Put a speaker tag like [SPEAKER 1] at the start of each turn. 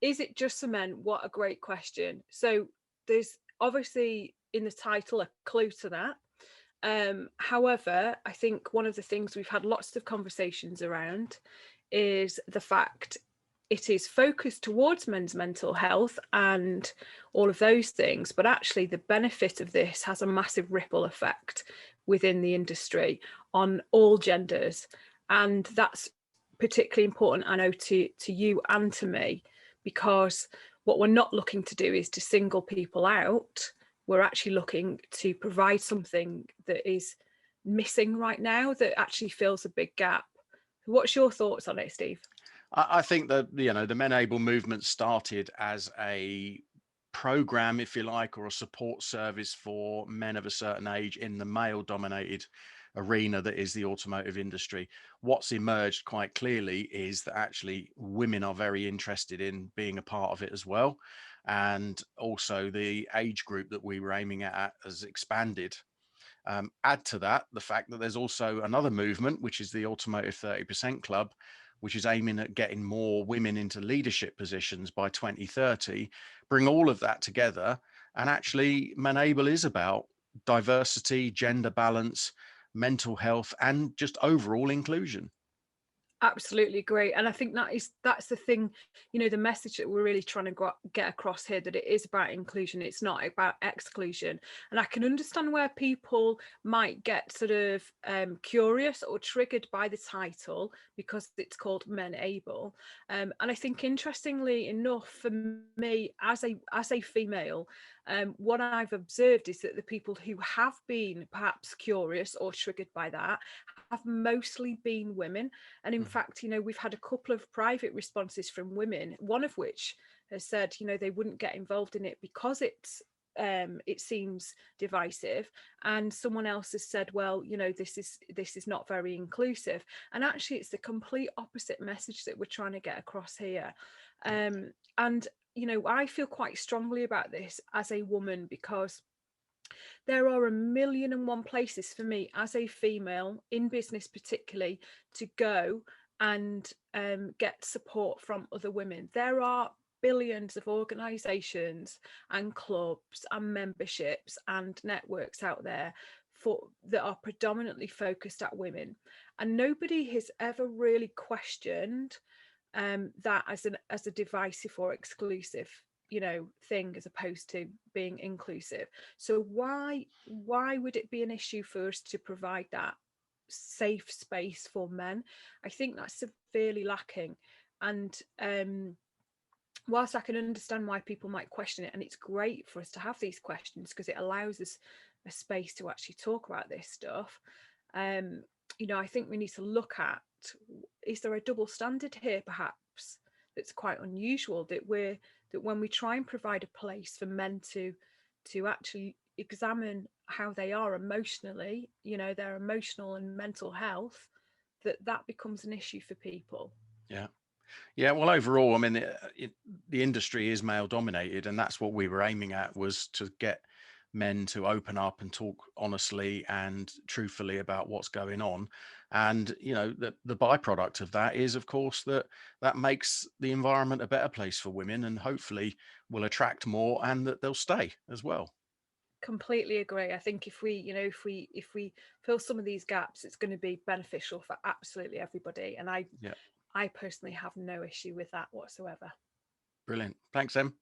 [SPEAKER 1] is it just for men? What a great question. So there's obviously in the title a clue to that. However, I think one of the things we've had lots of conversations around is the fact it is focused towards men's mental health and all of those things, but actually the benefit of this has a massive ripple effect within the industry on all genders. And that's particularly important, I know, to you and to me, because what we're not looking to do is to single people out. We're actually looking to provide something that is missing right now, that actually fills a big gap. What's your thoughts on it, Steve?
[SPEAKER 2] I think that, you know, the Menable movement started as a program, if you like, or a support service for men of a certain age in the male dominated arena that is the automotive industry. What's emerged quite clearly is that actually women are very interested in being a part of it as well. And also the age group that we were aiming at has expanded. Add to that the fact that there's also another movement, which is the Automotive 30% Club, which is aiming at getting more women into leadership positions by 2030. Bring all of that together, and actually Menable is about diversity, gender balance, mental health, and just overall inclusion.
[SPEAKER 1] Absolutely great. And I think that's the thing, the message that we're really trying to get across here, that it is about inclusion, it's not about exclusion. And I can understand where people might get sort of curious or triggered by the title because it's called Menable. And I think, interestingly enough, for me as a female, what I've observed is that the people who have been perhaps curious or triggered by that have mostly been women. And in fact, we've had a couple of private responses from women, one of which has said, they wouldn't get involved in it because it seems divisive, and someone else has said, well, this is not very inclusive. And actually it's the complete opposite message that we're trying to get across here. And I feel quite strongly about this as a woman, because there are a million and one places for me as a female in business particularly to go and get support from other women. There are billions of organizations and clubs and memberships and networks out there that are predominantly focused at women, and nobody has ever really questioned that as a divisive or exclusive thing, as opposed to being inclusive. So why would it be an issue for us to provide that safe space for men? I think that's severely lacking. And whilst I can understand why people might question it, and it's great for us to have these questions because it allows us a space to actually talk about this stuff, I think we need to look at, is there a double standard here perhaps that's quite unusual, that when we try and provide a place for men to actually examine how they are emotionally, their emotional and mental health, that becomes an issue for people.
[SPEAKER 2] Yeah, well, overall, I mean, the industry is male dominated, and that's what we were aiming at, was to get men to open up and talk honestly and truthfully about what's going on. And the byproduct of that is, of course, that makes the environment a better place for women, and hopefully will attract more, and that they'll stay as well.
[SPEAKER 1] Completely agree. I think if we fill some of these gaps, it's going to be beneficial for absolutely everybody. And
[SPEAKER 2] Yeah,
[SPEAKER 1] I personally have no issue with that whatsoever.
[SPEAKER 2] brilliant. Thanks, Em.